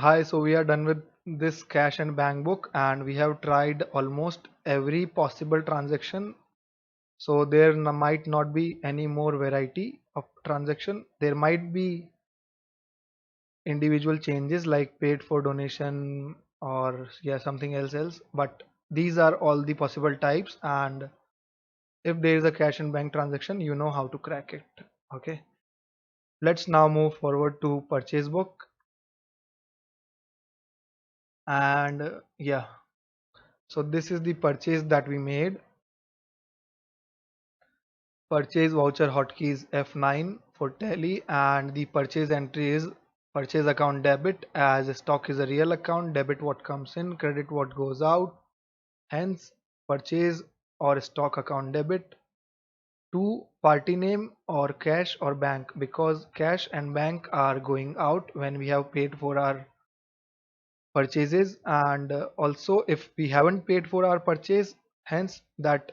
Hi, so we are done with this cash and bank book and we have tried almost every possible transaction. So there might not be any more variety of transaction. There might be individual changes like paid for donation or yeah something else, but these are all the possible types, and if there is a cash and bank transaction you know how to crack it. Okay, let's now move forward to purchase book. And yeah, so this is the purchase that we made. Purchase voucher hotkeys F9 for tally, and the purchase entry is purchase account debit, as stock is a real account, debit what comes in, credit what goes out, hence purchase or stock account debit. 2, party name or cash or bank, because cash and bank are going out when we have paid for our purchases, and also if we haven't paid for our purchase, hence that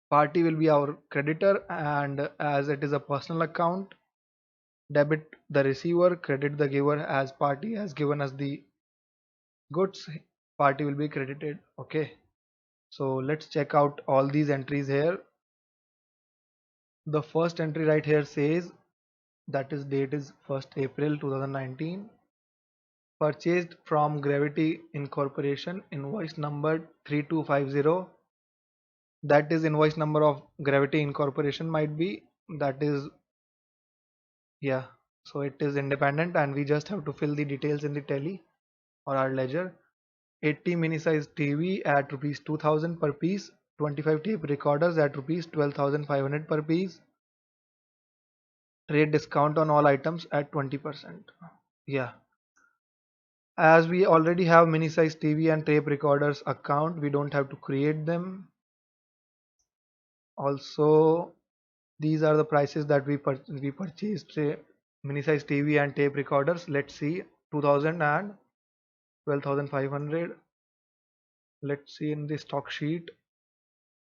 party will be our creditor, and as it is a personal account, debit the receiver, credit the giver, as party has given us the goods, party will be credited. Okay, so let's check out all these entries here. The first entry right here says, that is date is 1st April 2019, purchased from Gravity Incorporation, invoice number 3250. That is invoice number of Gravity Incorporation, might be, that is, yeah, so it is independent and we just have to fill the details in the tally or our ledger. 80 mini size TV at rupees 2000 per piece, 25 tape recorders at rupees 12,500 per piece, trade discount on all items at 20%. Yeah, as we already have mini size TV and tape recorders account, we don't have to create them. Also, these are the prices that we purchased mini size TV and tape recorders. Let's see, 2000 and 12,500. Let's see in the stock sheet,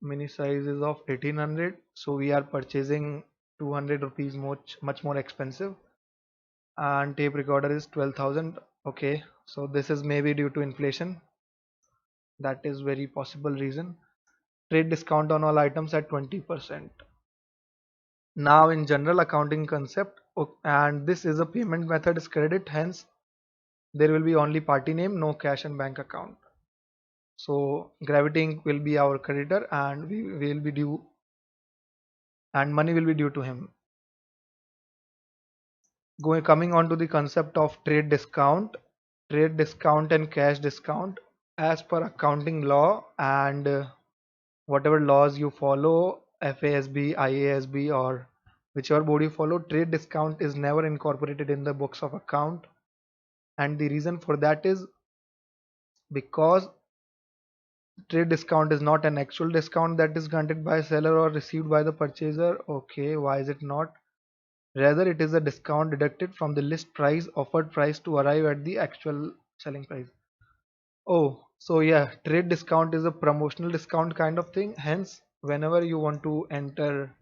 mini size is of 1800, so we are purchasing 200 rupees much more expensive, and tape recorder is 12,000. Okay, so this is maybe due to inflation, that is very possible reason. Trade discount on all items at 20%. Now in general accounting concept, and this is a payment method is credit, hence there will be only party name, no cash and bank account. So Gravity Inc. will be our creditor and we will be due, and money will be due to him. Coming on to the concept of trade discount and cash discount, as per accounting law and whatever laws you follow, FASB, IASB, or whichever board you follow, trade discount is never incorporated in the books of account, and the reason for that is because trade discount is not an actual discount that is granted by seller or received by the purchaser. Okay, why is it not? Rather, it is a discount deducted from the list price, offered price, to arrive at the actual selling price. Oh, so yeah, trade discount is a promotional discount kind of thing. Hence, whenever you want to enter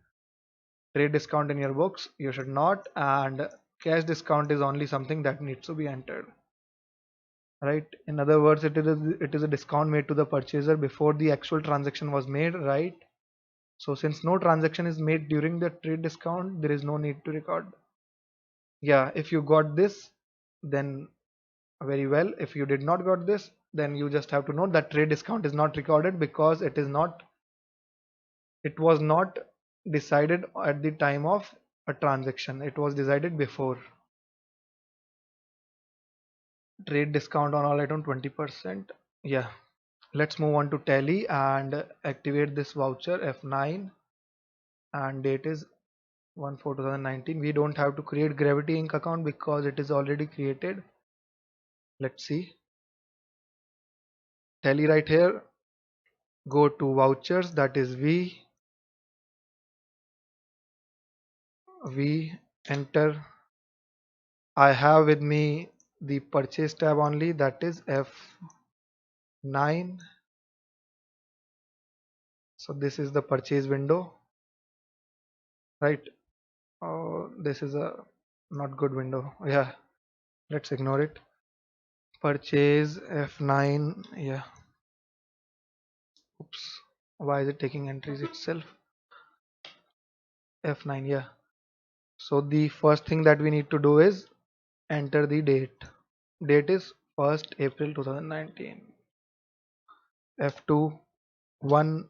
trade discount in your books, you should not. And cash discount is only something that needs to be entered. Right? In other words, it is a discount made to the purchaser before the actual transaction was made. Right? So since no transaction is made during the trade discount, there is no need to record. Yeah, if you got this, then very well. If you did not got this, then you just have to note that trade discount is not recorded because it was not decided at the time of a transaction. It was decided before. Trade discount on all item 20%. Yeah. Let's move on to tally and activate this voucher F9, and date is 1/4/2019. We don't have to create Gravity Inc. account because it is already created. Let's see. Tally right here. Go to vouchers, that is we enter. I have with me the purchase tab only, that is F9. So this is the purchase window, right? Oh, this is a not good window. Yeah, let's ignore it. Purchase F9. Yeah. Oops. Why is it taking entries itself? F9. Yeah. So the first thing that we need to do is enter the date. Date is 1st April 2019. F2 1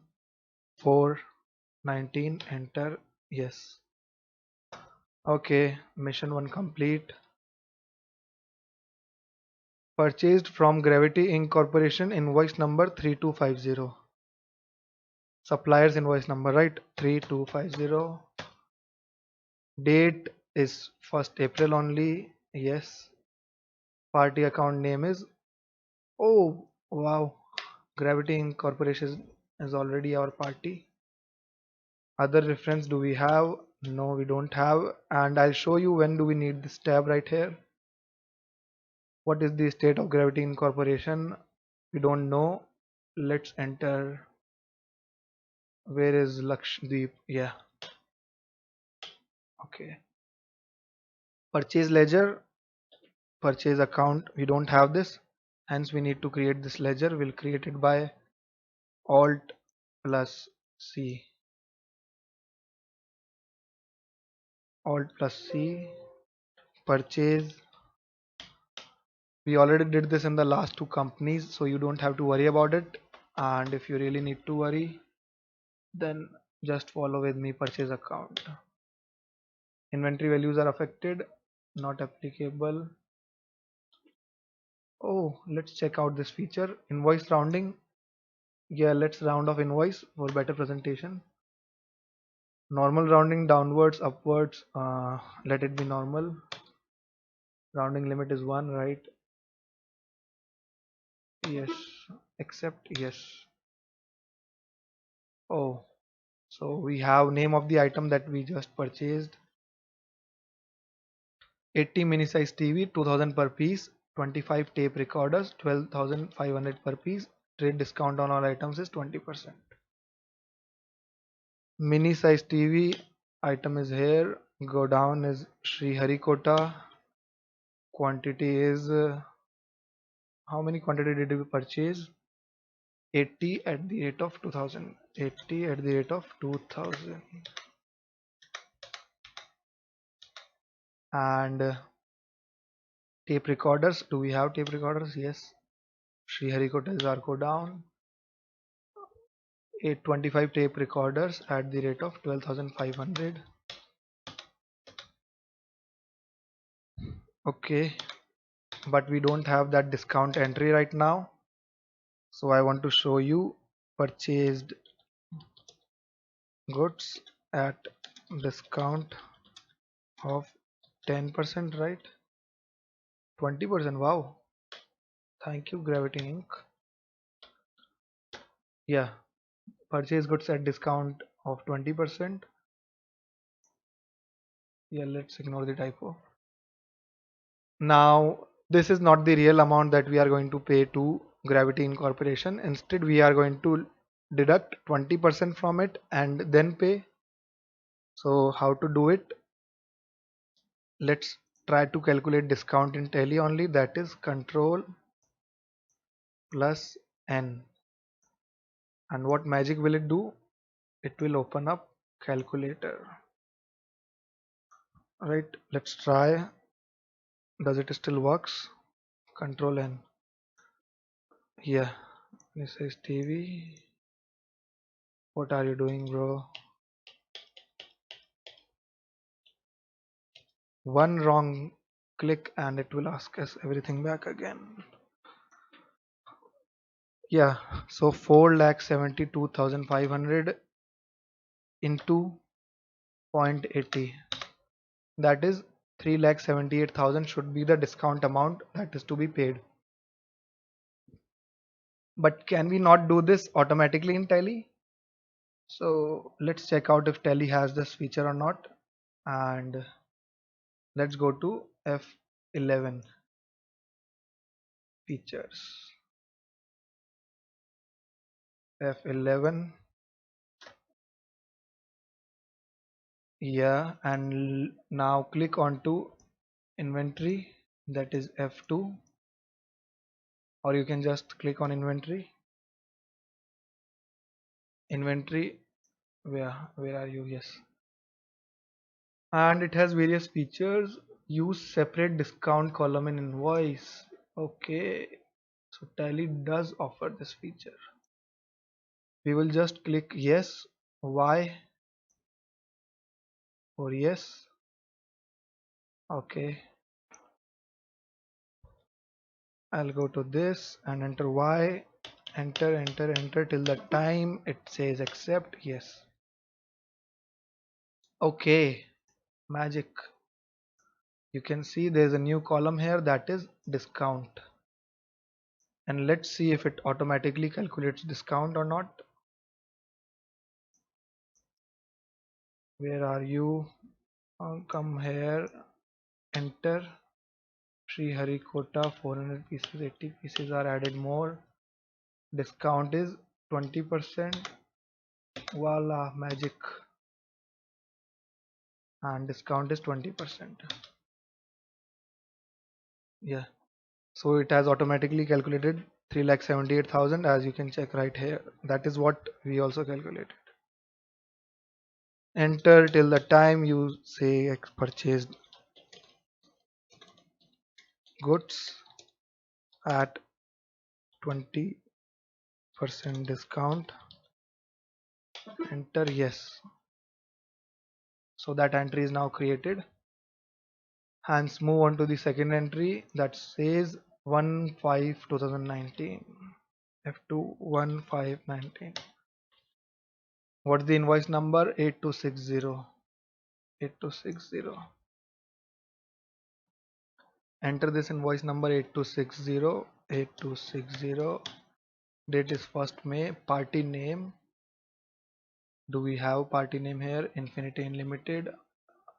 4 19. Enter. Yes. Okay. Mission 1 complete. Purchased from Gravity Inc. Corporation, invoice number 3250. Supplier's invoice number, right? 3250. Date is 1st April only. Yes. Party account name is, oh wow, Gravity Inc. Corporation is already our party. Other reference do we have? No, we don't have. And I'll show you when do we need this tab right here. What is the state of Gravity Inc. Corporation? We don't know. Let's enter. Where is Lakshdeep? Yeah. Okay. Purchase ledger, purchase account. We don't have this. Hence we need to create this ledger. We'll create it by Alt plus C. Alt plus C. Purchase. We already did this in the last two companies, so you don't have to worry about it. And if you really need to worry, then just follow with me. Purchase account. Inventory values are affected, not applicable. Oh, let's check out this feature. Invoice rounding. Yeah, let's round off invoice for better presentation. Normal rounding downwards, upwards. Let it be normal. Rounding limit is 1, right? Yes. Accept. Yes. Oh, so we have name of the item that we just purchased. 80 mini size TV, 2000 per piece. 25 tape recorders, 12,500 per piece. Trade discount on all items is 20%. Mini size TV item is here. Go down is Sri Harikota. Quantity is how many quantity did we purchase? 80 at the rate of 2000. 80 at the rate of 2000. And tape recorders. Do we have tape recorders? Yes. Sri Harikota is our go down. 825 tape recorders at the rate of 12,500. Okay, but we don't have that discount entry right now. So I want to show you purchased goods at discount of 10%, right? 20%. Wow. Thank you, Gravity Inc. Yeah, purchase goods at discount of 20%. Yeah, let's ignore the typo. Now, this is not the real amount that we are going to pay to Gravity Incorporation. Instead, we are going to deduct 20% from it and then pay. So, how to do it? Let's try to calculate discount in Tally only. That is Control plus N. And what magic will it do? It will open up calculator. Right, let's try. Does it still works? Control N. Yeah, this is TV. What are you doing, bro? One wrong click and it will ask us everything back again. Yeah, so 4,72,500 into 0.80, that is 3,78,000 should be the discount amount that is to be paid. But can we not do this automatically in Tally? So let's check out if Tally has this feature or not, and let's go to F11 features. F11. Yeah, and now click on to inventory, that is F2. or you can just click on inventory. Where are you? Yes. And it has various features. Use separate discount column in invoice. Okay, so Tally does offer this feature. We will just click yes, Y or yes. Okay, I'll go to this and enter Y, enter till the time it says accept. Yes. Okay, magic. You can see there's a new column here, that is discount. And let's see if it automatically calculates discount or not. Where are you? Come here, enter. Sri Harikota 400 pieces, 80 pieces are added more. Discount is 20%. Voila, magic. And discount is 20%. Yeah. So it has automatically calculated 3,78,000, as you can check right here. That is what we also calculated. Enter till the time you say purchased goods at 20% discount. Enter yes. So that entry is now created. Hence move on to the second entry that says 1/5/2019. F2 1/5/19. What's the invoice number? 8260. 8260. Enter this invoice number 8260. 8260. Date is 1st May. Party name. Do we have party name here? Infinity Unlimited.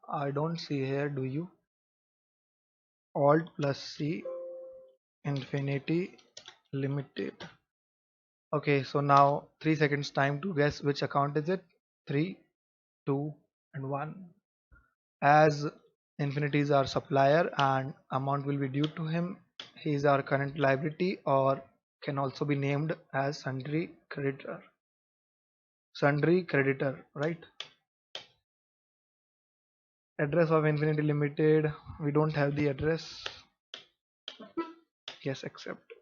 I don't see here. Do you? Alt plus C. Infinity Limited. Okay, so now 3 seconds time to guess which account is it. 3, 2 and 1. As Infinity is our supplier and amount will be due to him, he is our current liability, or can also be named as sundry creditor. Sundry creditor, right? Address of Infinity Limited, we don't have the address. Yes, accept.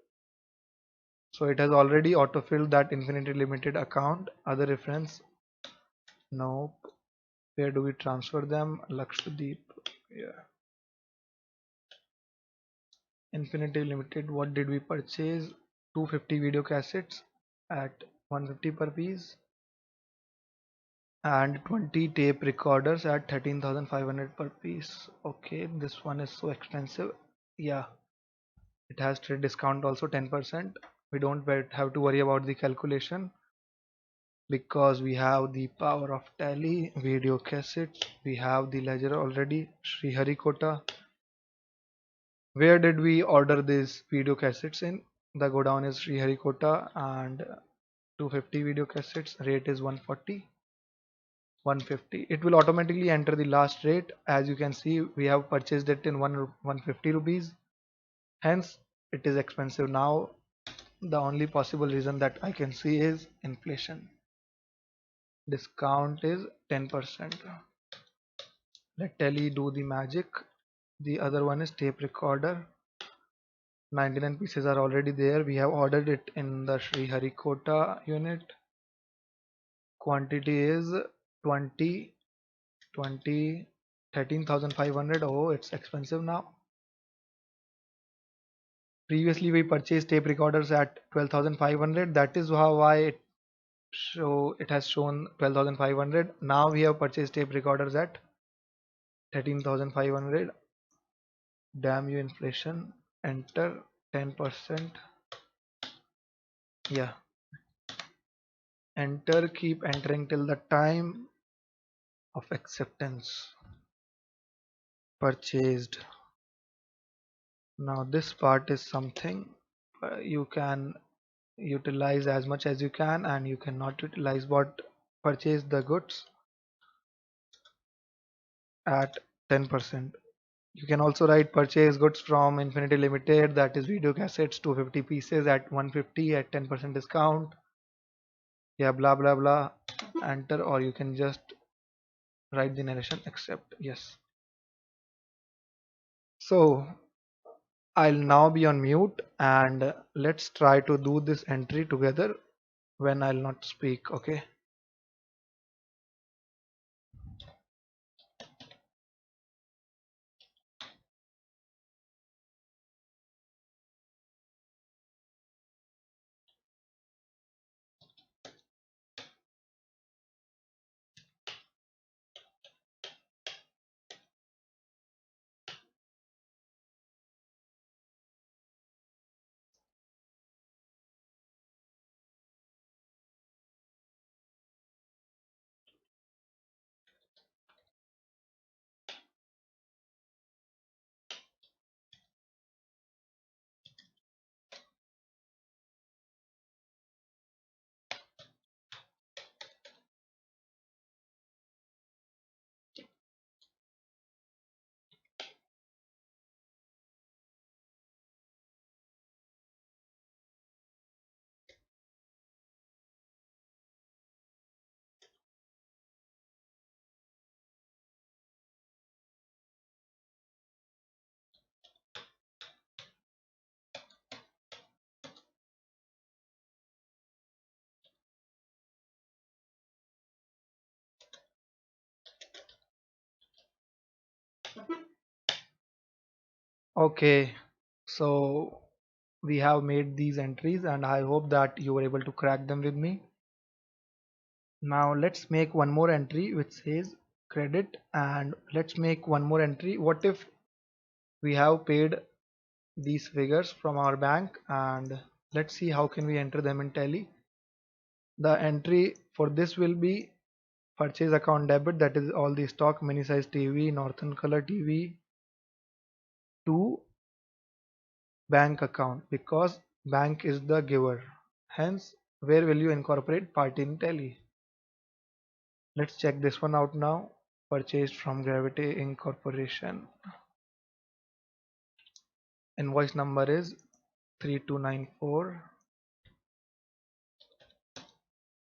So it has already autofilled that Infinity Limited account. Other reference, no. Where do we transfer them? Lakshdeep. Yeah. Infinity Limited, what did we purchase? 250 video cassettes at 150 per piece and 20 tape recorders at 13,500 per piece. Okay, this one is so expensive. Yeah, it has trade discount also 10%. We don't have to worry about the calculation because we have the power of Tally. Video cassettes, we have the ledger already. Sri Harikota. Where did we order these video cassettes in? The godown is Sri Harikota and 250 video cassettes. Rate is 140. 150. It will automatically enter the last rate. As you can see, we have purchased it in 150 rupees. Hence, it is expensive now. The only possible reason that I can see is inflation. Discount is 10%. Let Tally do the magic. The other one is tape recorder. 99 pieces are already there. We have ordered it in the Sri Harikota unit. Quantity is 20, 20, 13,500. Oh, it's expensive now. Previously we purchased tape recorders at 12,500. That is why it has shown 12,500. Now we have purchased tape recorders at 13,500. Damn you, inflation. Enter 10%. Yeah. Enter, keep entering till the time of acceptance. Purchased. Now this part is something you can utilize as much as you can, and you cannot utilize what purchase the goods at 10%. You can also write purchase goods from Infinity Limited, that is video cassettes, 250 pieces at 150 at 10% discount. Yeah, blah blah blah. Enter, or you can just write the narration, accept. Yes. So I'll now be on mute and let's try to do this entry together when I'll not speak. Okay. Okay. So we have made these entries and I hope that you were able to crack them with me. Now let's make one more entry which says credit, and let's make one more entry. What if we have paid these figures from our bank, and let's see how can we enter them in Tally. The entry for this will be purchase account debit, that is all the stock, mini size TV, Northern Color TV, to bank account because bank is the giver. Hence, where will you incorporate party in Tally? Let's check this one out now. Purchased from Gravity Incorporation. Invoice number is 3294.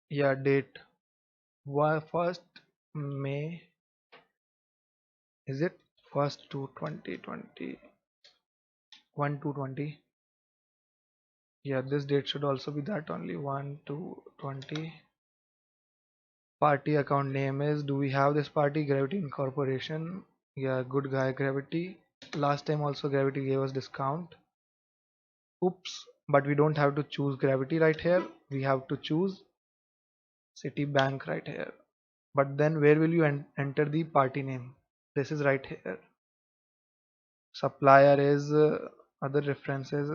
Yeah, date 1st May. Is it 1st to 2020? 1 to 20. Yeah, this date should also be that only, 1 to 20. Party account name is, do we have this party? Gravity Incorporation. Yeah, good guy Gravity. Last time also Gravity gave us discount. Oops, but we don't have to choose Gravity right here. We have to choose Citibank right here. But then where will you enter the party name? This is right here. Supplier is other references.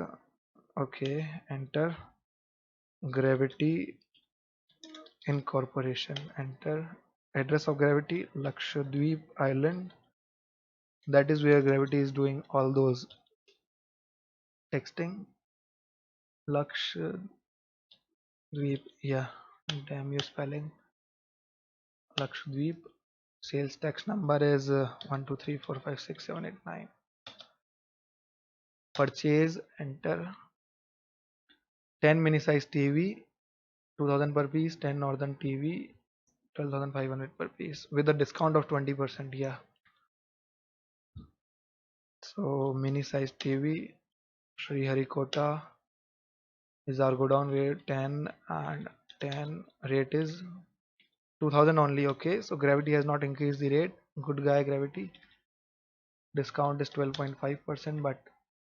Okay, enter Gravity Incorporation. Enter address of Gravity, Lakshadweep Island. That is where Gravity is doing all those texting. Lakshadweep, yeah, damn you spelling. Lakshadweep. Sales tax number is 1 2 3 4 5 6 7 8 9. Purchase, enter 10 mini size TV, 2000 per piece, 10 northern TV, 12,500 per piece with a discount of 20%. Yeah, so mini size TV, Sri Harikota is our godown rate 10 and 10 rate is 2000 only. Okay, so Gravity has not increased the rate. Good guy Gravity. Discount is 12.5%, but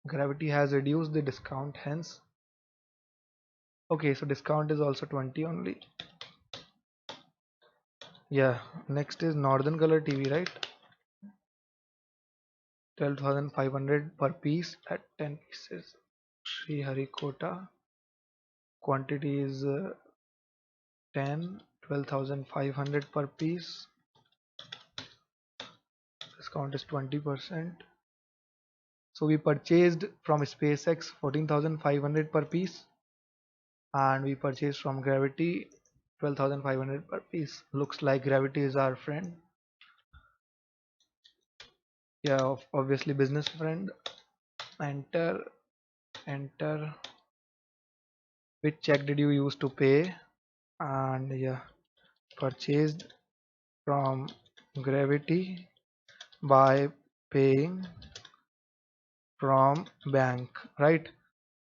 Gravity has reduced the discount, hence. Okay, so discount is also 20 only. Yeah, next is Northern Color TV, right? 12,500 per piece at 10 pieces. Sri Harikota. Quantity is 10, 12,500 per piece. Discount is 20%. So we purchased from SpaceX 14,500 per piece, and we purchased from Gravity 12,500 per piece. Looks like Gravity is our friend. Yeah, obviously business friend. Enter, enter. Which check did you use to pay? And yeah, purchased from Gravity by paying from bank, right?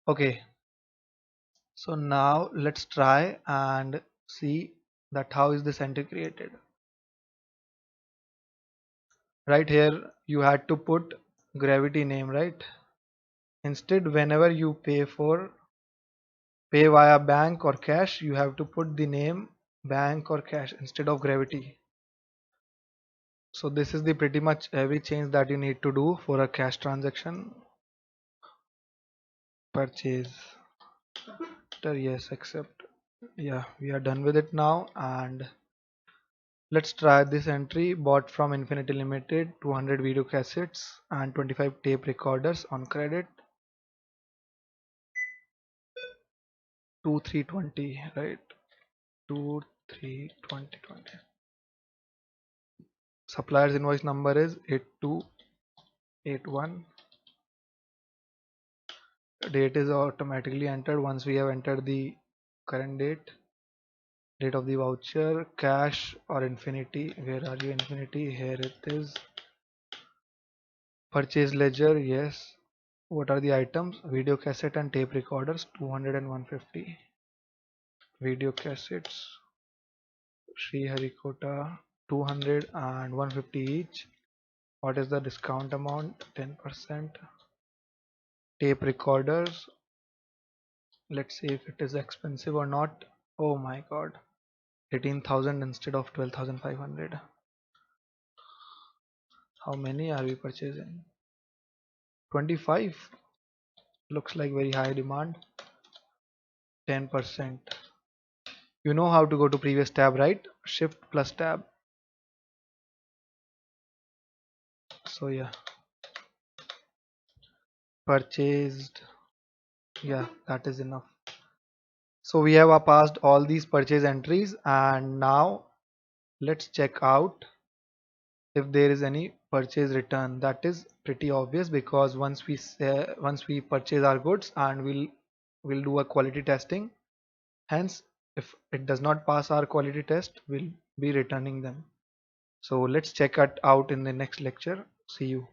Okay, so now let's try and see that how is this entry created. Right here you had to put Gravity name, right? Instead, whenever you pay via bank or cash, you have to put the name bank or cash instead of Gravity. So this is the pretty much every change that you need to do for a cash transaction. Purchase. Yes, accept. Yeah, we are done with it now, and let's try this entry. Bought from Infinity Limited 200 video cassettes and 25 tape recorders on credit. 2320, right? 232020. Supplier's invoice number is 8281. Date is automatically entered once we have entered the current date of the voucher. Cash or Infinity, where are you? Infinity, here it is. Purchase ledger, yes. What are the items? Video cassette and tape recorders, 200 and 150. Video cassettes, Sri Harikota, 200 and 150 each. What is the discount amount? 10%. Tape recorders, let's see if it is expensive or not. Oh my god, 18,000 instead of 12,500. How many are we purchasing? 25. Looks like very high demand. 10%. You know how to go to previous tab, right? Shift plus tab. So yeah, purchased. Yeah, that is enough. So we have passed all these purchase entries, and now let's check out if there is any purchase return. That is pretty obvious because once we purchase our goods, and we'll do a quality testing. Hence, if it does not pass our quality test, we'll be returning them. So let's check it out in the next lecture. See you.